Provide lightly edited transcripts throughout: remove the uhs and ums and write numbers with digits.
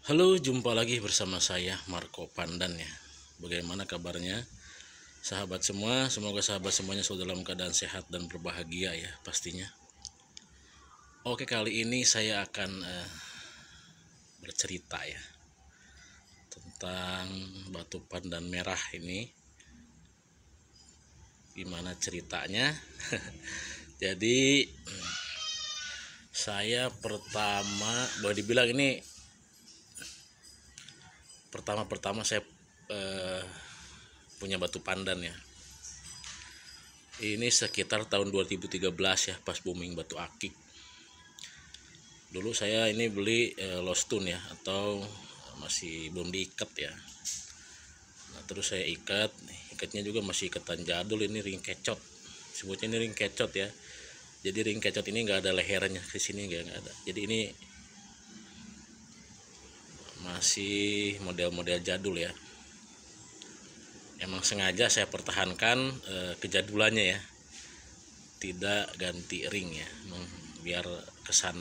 Halo, jumpa lagi bersama saya Marco Pandan ya. Bagaimana kabarnya sahabat semua? Semoga sahabat semuanya selalu dalam keadaan sehat dan berbahagia ya pastinya. Oke, kali ini saya akan bercerita ya tentang batu pandan merah ini. Gimana ceritanya? Jadi saya boleh dibilang ini pertama saya punya batu pandan ya. Ini sekitar tahun 2013 ya, pas booming batu akik. Dulu saya ini beli lost tune ya, atau masih belum diikat ya. Nah, terus saya ikatnya juga masih ikatan jadul, ini ring kecot. Sebutnya ini ring kecot ya. Jadi ring kecot ini nggak ada lehernya, di sini nggak ada. Jadi ini masih model-model jadul ya. Emang sengaja saya pertahankan kejadulannya ya, tidak ganti ring ya, biar kesan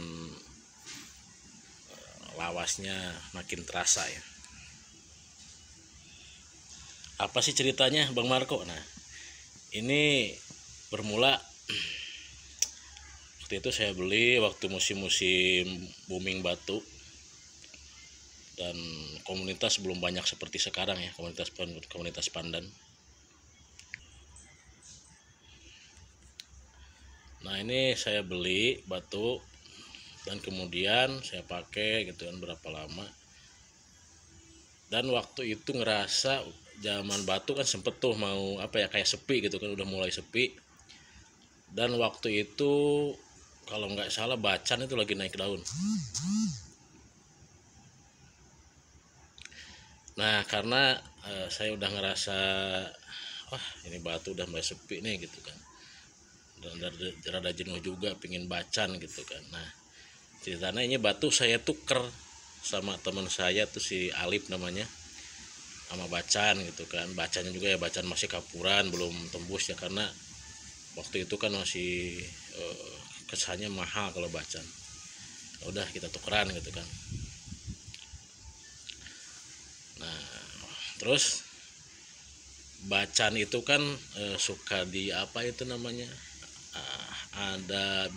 lawasnya makin terasa ya. Apa sih ceritanya Bang Marco? Nah, ini bermula waktu itu saya beli waktu musim-musim booming batu, dan komunitas belum banyak seperti sekarang ya, komunitas pandan. Nah, ini saya beli batu dan kemudian saya pakai gitu kan berapa lama. Dan waktu itu ngerasa zaman batu kan sempet tuh mau kayak sepi gitu kan, udah mulai sepi. Dan waktu itu kalau nggak salah bacan itu lagi naik daun. Nah, karena saya udah ngerasa wah ini batu udah mulai sepi nih gitu kan, dan rada jenuh juga pingin bacan gitu kan. Nah, ceritanya ini batu saya tuker sama teman saya tuh, si Alip namanya, sama bacan gitu kan. Bacannya juga ya bacan masih kapuran, belum tembus ya, karena waktu itu kan masih kesannya mahal kalau bacan. Udah kita tukeran gitu kan. Nah, terus bacan itu kan suka di apa itu namanya, ada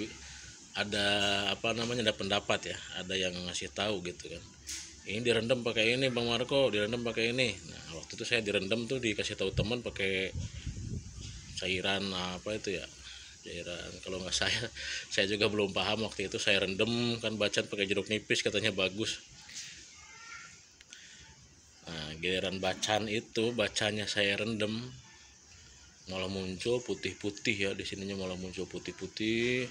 apa namanya, ada pendapat ya, ada yang ngasih tahu gitu kan, ini direndam pakai ini Bang Marco, direndam pakai ini. Nah, waktu itu saya direndam tuh dikasih tahu teman pakai cairan apa itu ya, cairan kalau nggak saya juga belum paham waktu itu. Saya rendam kan bacan pakai jeruk nipis, katanya bagus. Nah, giliran bacanya saya rendam malah muncul putih-putih ya, di sininya malah muncul putih-putih.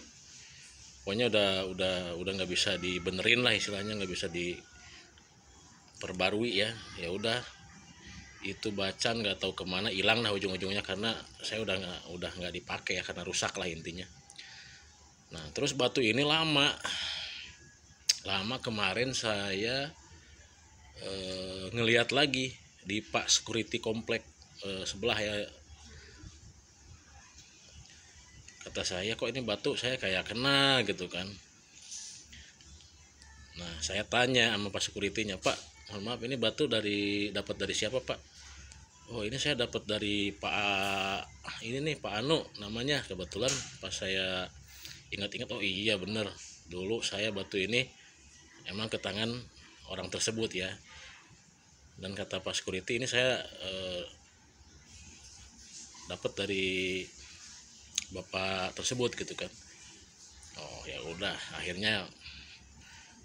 Pokoknya udah nggak bisa dibenerin lah istilahnya, nggak bisa diperbarui ya. Ya udah, itu bacan nggak tahu kemana, hilang lah ujung-ujungnya, karena saya udah nggak dipakai ya, karena rusak lah intinya. Nah, terus batu ini lama kemarin saya ngelihat lagi di Pak Security Komplek sebelah ya. Kata saya, kok ini batu saya kayak kena gitu kan. Nah, saya tanya sama Pak Security-nya, Pak, mohon maaf, ini batu dapat dari siapa Pak? Oh, ini saya dapat dari Pak ini nih, Pak Anu namanya. Kebetulan pas saya ingat-ingat, oh iya bener, dulu saya batu ini emang ke tangan orang tersebut ya. Dan kata Pak Security, ini saya dapat dari bapak tersebut gitu kan. Oh ya udah, akhirnya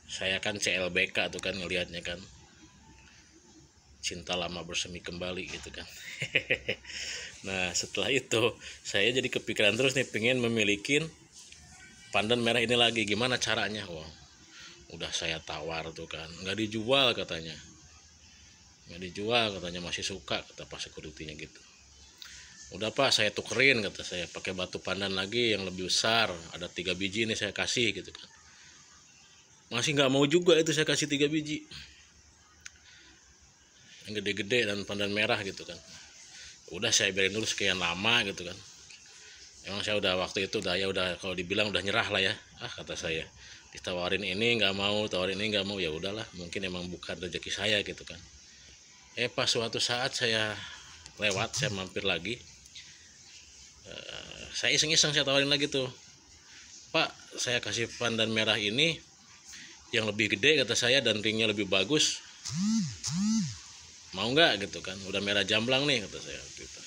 saya kan CLBK tuh kan ngelihatnya kan, cinta lama bersemi kembali gitu kan. Nah, setelah itu saya jadi kepikiran terus nih, pengen memiliki pandan merah ini lagi. Gimana caranya? Wah, udah saya tawar tuh kan, nggak dijual katanya, masih suka kata Pak Security-nya gitu. Udah Pak, saya tukerin kata saya, pakai batu pandan lagi yang lebih besar, ada 3 biji nih saya kasih gitu kan. Masih nggak mau juga itu saya kasih 3 biji yang gede-gede dan pandan merah gitu kan. Udah saya biarin dulu sekian lama gitu kan. Emang saya udah waktu itu udah kalau dibilang udah nyerah lah ya. Kata saya, ditawarin ini nggak mau, tawarin ini nggak mau, ya udahlah, mungkin emang bukan rezeki saya gitu kan. Pas suatu saat saya lewat, saya mampir lagi, saya iseng-iseng saya tawarin lagi tuh, Pak, saya kasih pandan merah ini yang lebih gede kata saya dan ringnya lebih bagus, mau nggak gitu kan, udah merah jamblang nih kata saya gitu.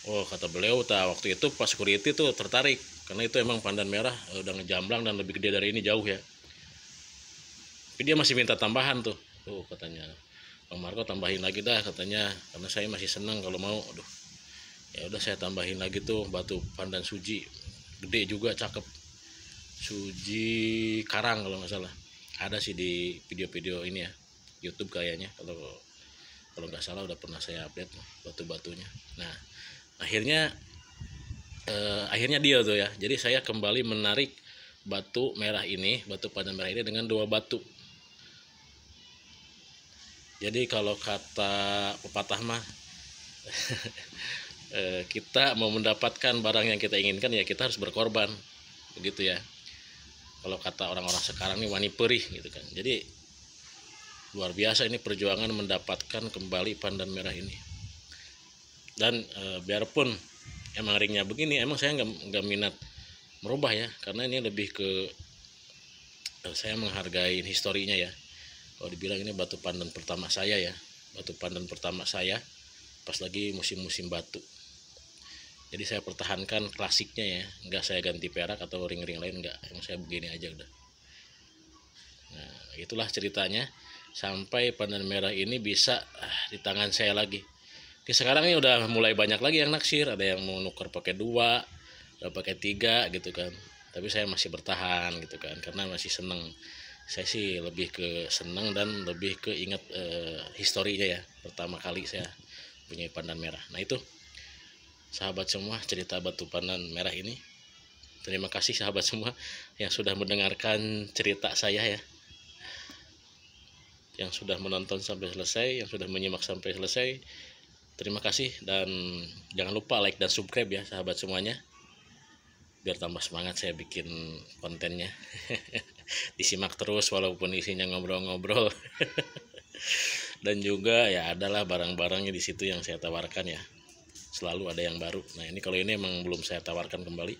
Oh kata beliau, waktu itu pas security tuh tertarik karena itu emang pandan merah udah ngejamblang dan lebih gede dari ini jauh ya. Tapi dia masih minta tambahan tuh katanya, Bang Marco tambahin lagi dah katanya, karena saya masih senang kalau mau. Aduh, ya udah saya tambahin lagi tuh batu pandan suji, gede juga, cakep, suji karang kalau nggak salah, ada sih di video-video ini ya, YouTube kayaknya, kalau nggak salah udah pernah saya update batu-batunya. Nah akhirnya dia tuh ya, jadi saya kembali menarik batu merah ini, batu pandan merah ini dengan 2 batu. Jadi kalau kata pepatah mah kita mau mendapatkan barang yang kita inginkan ya kita harus berkorban, begitu ya. Kalau kata orang-orang sekarang nih wani perih gitu kan. Jadi luar biasa ini perjuangan mendapatkan kembali pandan merah ini. Dan biarpun emang ringnya begini, emang saya nggak minat merubah ya, karena ini lebih ke saya menghargai historinya ya. Kalau dibilang ini batu pandan pertama saya ya, batu pandan pertama saya pas lagi musim-musim batu. Jadi saya pertahankan klasiknya ya, nggak saya ganti perak atau ring-ring lain, nggak, emang saya begini aja udah. Nah itulah ceritanya sampai pandan merah ini bisa di tangan saya lagi. Sekarang ini udah mulai banyak lagi yang naksir, ada yang mau nuker pakai 2, udah pakai 3 gitu kan. Tapi saya masih bertahan gitu kan, karena masih seneng. Saya sih lebih ke seneng dan lebih ke ingat historinya ya, pertama kali saya punya pandan merah. Nah itu sahabat semua, cerita batu pandan merah ini. Terima kasih sahabat semua yang sudah mendengarkan cerita saya ya, yang sudah menonton sampai selesai, yang sudah menyimak sampai selesai. Terima kasih, dan jangan lupa like dan subscribe ya sahabat semuanya, biar tambah semangat saya bikin kontennya. Disimak terus walaupun isinya ngobrol-ngobrol. Dan juga ya adalah barang-barangnya di situ yang saya tawarkan ya, selalu ada yang baru. Nah ini kalau ini emang belum saya tawarkan kembali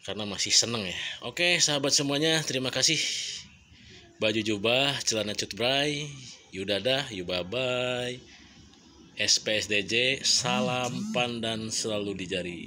karena masih seneng ya. Oke sahabat semuanya, terima kasih. Baju jubah, celana cutbray, yudadah, yubabay, SPSDJ, salam pandan selalu di jari.